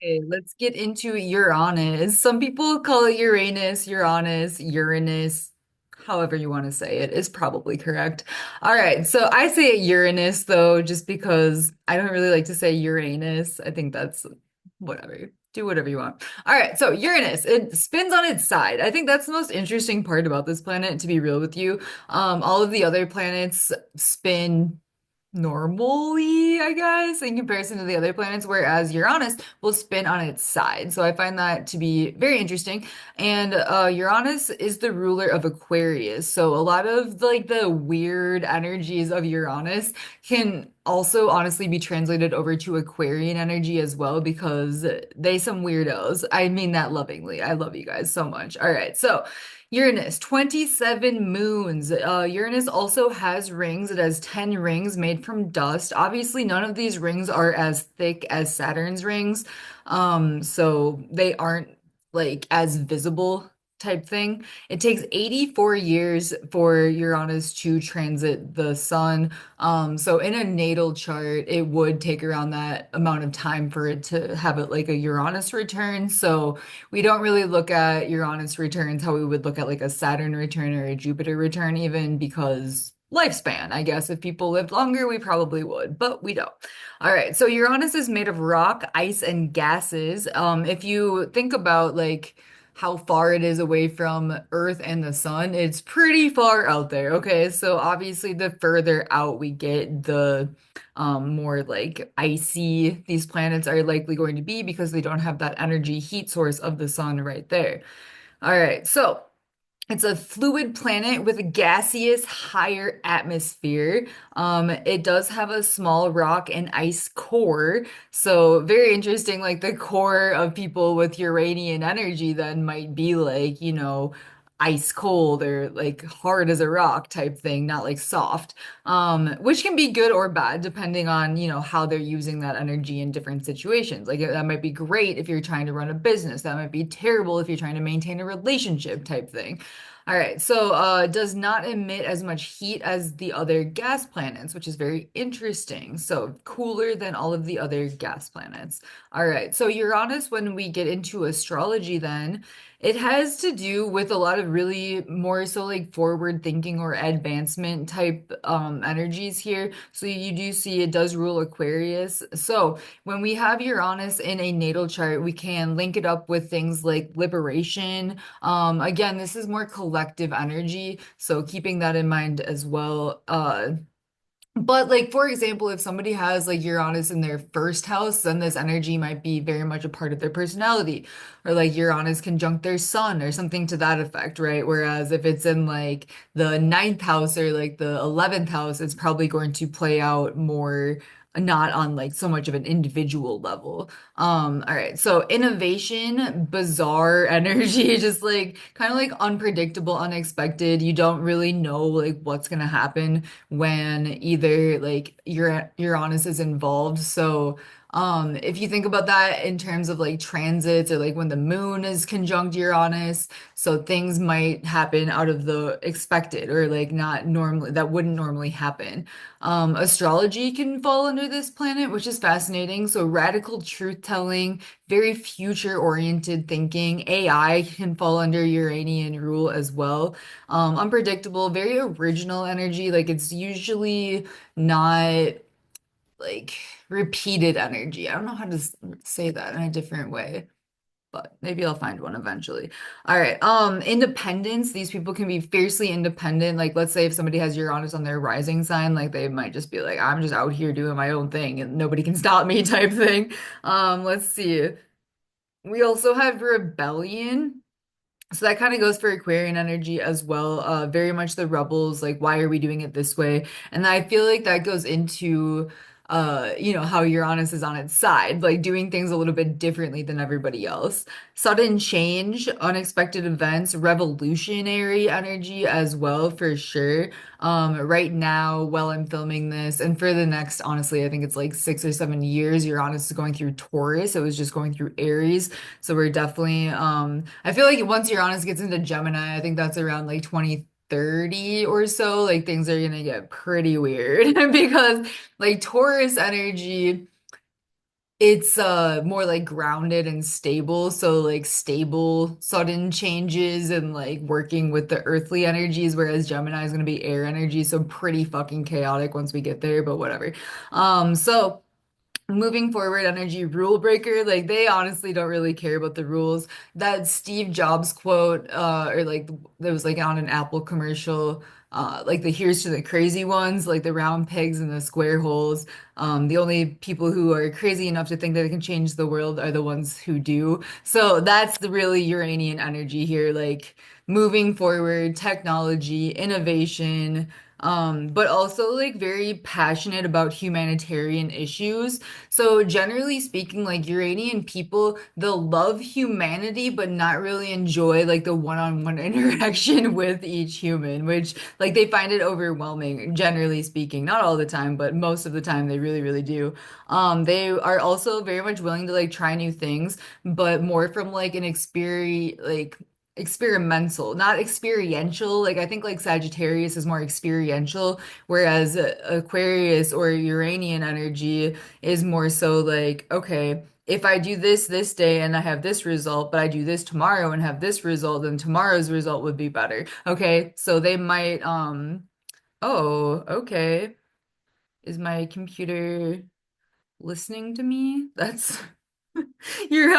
Okay, let's get into Uranus. Some people call it Uranus, Uranus, however you want to say it is probably correct. All right, so I say Uranus though, just because I don't really like to say Uranus. I think that's whatever. Do whatever you want. All right, so Uranus, it spins on its side. I think that's the most interesting part about this planet, to be real with you. All of the other planets spin normally, I guess, in comparison to the other planets, whereas Uranus will spin on its side. So I find that to be very interesting. And Uranus is the ruler of Aquarius. So a lot of like the weird energies of Uranus can also honestly be translated over to Aquarian energy as well because they some weirdos. I mean that lovingly. I love you guys so much. All right. So Uranus, 27 moons. Uranus also has rings. It has 10 rings made from dust. Obviously, none of these rings are as thick as Saturn's rings. So they aren't like as visible type thing. It takes 84 years for Uranus to transit the sun. So in a natal chart, it would take around that amount of time for it to have it like a Uranus return. So we don't really look at Uranus returns how we would look at like a Saturn return or a Jupiter return, even because lifespan, I guess. If people lived longer, we probably would, but we don't. All right, so Uranus is made of rock, ice, and gases. If you think about like how far it is away from Earth and the sun, it's pretty far out there. Okay, so obviously the further out we get, the more like icy these planets are likely going to be because they don't have that energy heat source of the sun right there. All right, so it's a fluid planet with a gaseous higher atmosphere. It does have a small rock and ice core. So very interesting, like the core of people with Uranian energy then might be like, ice cold or like hard as a rock type thing, not like soft. Which can be good or bad depending on, how they're using that energy in different situations. Like that might be great if you're trying to run a business. That might be terrible if you're trying to maintain a relationship type thing. All right, so does not emit as much heat as the other gas planets, which is very interesting. So cooler than all of the other gas planets. All right, so Uranus, when we get into astrology, then it has to do with a lot of really more so like forward thinking or advancement type energies here. So you do see it does rule Aquarius. So when we have Uranus in a natal chart, we can link it up with things like liberation. Again, this is more collective energy, so keeping that in mind as well. But like for example, if somebody has like Uranus in their first house, then this energy might be very much a part of their personality. Or like Uranus conjunct their sun or something to that effect, right? Whereas if it's in like the ninth house or like the 11th house, it's probably going to play out more not on like so much of an individual level. All right. So innovation, bizarre energy, just like kind of like unpredictable, unexpected. You don't really know like what's gonna happen when either like Uranus is involved. So if you think about that in terms of like transits or like when the moon is conjunct Uranus, so things might happen out of the expected or like not normally that wouldn't normally happen. Astrology can fall under this planet, which is fascinating. So radical truth telling, very future oriented thinking. AI can fall under Uranian rule as well. Unpredictable, very original energy. Like it's usually not like repeated energy. I don't know how to say that in a different way, but maybe I'll find one eventually. All right. Independence. These people can be fiercely independent. Like, let's say if somebody has Uranus on their rising sign, like they might just be like, I'm just out here doing my own thing and nobody can stop me type thing. Let's see. We also have rebellion. So that kind of goes for Aquarian energy as well. Very much the rebels, like, why are we doing it this way? And I feel like that goes into, how Uranus is on its side, like doing things a little bit differently than everybody else. Sudden change, unexpected events, revolutionary energy as well, for sure. Right now, while I'm filming this, and for the next, honestly, I think it's like 6 or 7 years, Uranus is going through Taurus. It was just going through Aries. So we're definitely, I feel like once Uranus gets into Gemini, I think that's around like 2030 or so, like things are gonna get pretty weird because like Taurus energy It's more like grounded and stable, so like stable sudden changes and like working with the earthly energies, whereas Gemini is going to be air energy, so pretty fucking chaotic once we get there, but whatever. So moving forward, energy rule breaker, like they honestly don't really care about the rules. That Steve Jobs quote, or like that was like on an Apple commercial, like the here's to the crazy ones, like the round pegs and the square holes. The only people who are crazy enough to think that they can change the world are the ones who do. So that's the really Uranian energy here, like moving forward, technology, innovation, but also like very passionate about humanitarian issues. So generally speaking, like Uranian people, they'll love humanity, but not really enjoy like the one-on-one interaction with each human, which like they find it overwhelming, generally speaking. Not all the time, but most of the time they really, really do. They are also very much willing to like try new things, but more from like an experimental, not experiential. Like I think like Sagittarius is more experiential, whereas Aquarius or Uranian energy is more so like, okay, if I do this day and I have this result, but I do this tomorrow and have this result, then tomorrow's result would be better. Okay, so they might, oh, okay. Is my computer listening to me? That's your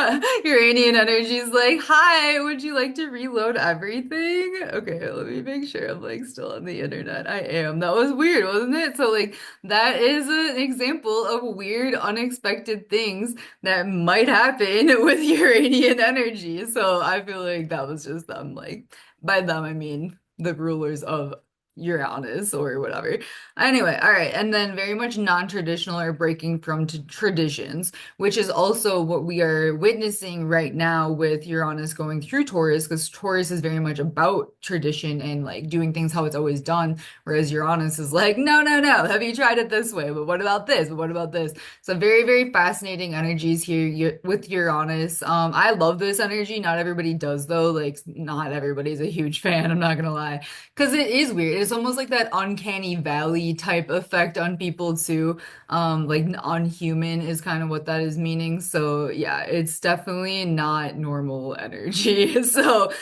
Uranian energy is like, hi, would you like to reload everything? Okay, let me make sure I'm like still on the internet. I am. That was weird, wasn't it? So like that is an example of weird, unexpected things that might happen with Uranian energy. So I feel like that was just them. Like by them, I mean the rulers of Uranus or whatever. Anyway, all right, and then very much non-traditional or breaking from traditions, which is also what we are witnessing right now with Uranus going through Taurus, because Taurus is very much about tradition and like doing things how it's always done, whereas Uranus is like, no, no, no, have you tried it this way? But what about this? But what about this? So very, very fascinating energies here with Uranus. I love this energy. Not everybody does though. Like not everybody's a huge fan, I'm not gonna lie. Because it is weird. It's almost like that uncanny valley type effect on people too. Like unhuman is kind of what that is meaning. So yeah, it's definitely not normal energy. So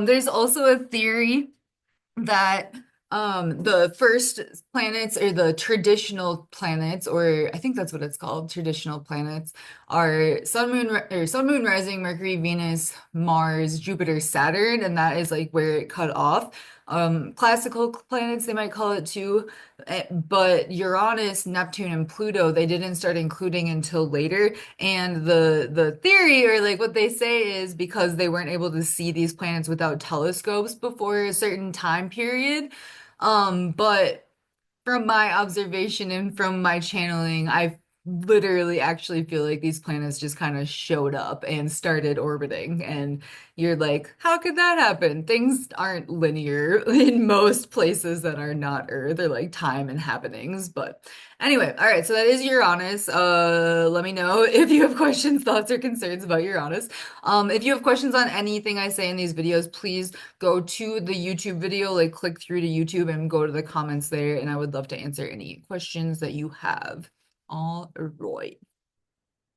there's also a theory that the first planets or the traditional planets, or I think that's what it's called, traditional planets, are Sun, Moon, Rising, Mercury, Venus, Mars, Jupiter, Saturn, and that is like where it cut off. Classical planets, they might call it too, but Uranus, Neptune, and Pluto, they didn't start including until later. And the theory, or like what they say, is because they weren't able to see these planets without telescopes before a certain time period. But from my observation and from my channeling, I literally actually feel like these planets just kind of showed up and started orbiting. And you're like, how could that happen? Things aren't linear in most places that are not Earth. They're like time and happenings. But anyway, all right, so that is Uranus. Let me know if you have questions, thoughts, or concerns about Uranus. If you have questions on anything I say in these videos, please go to the YouTube video, like click through to YouTube and go to the comments there, and I would love to answer any questions that you have. All right.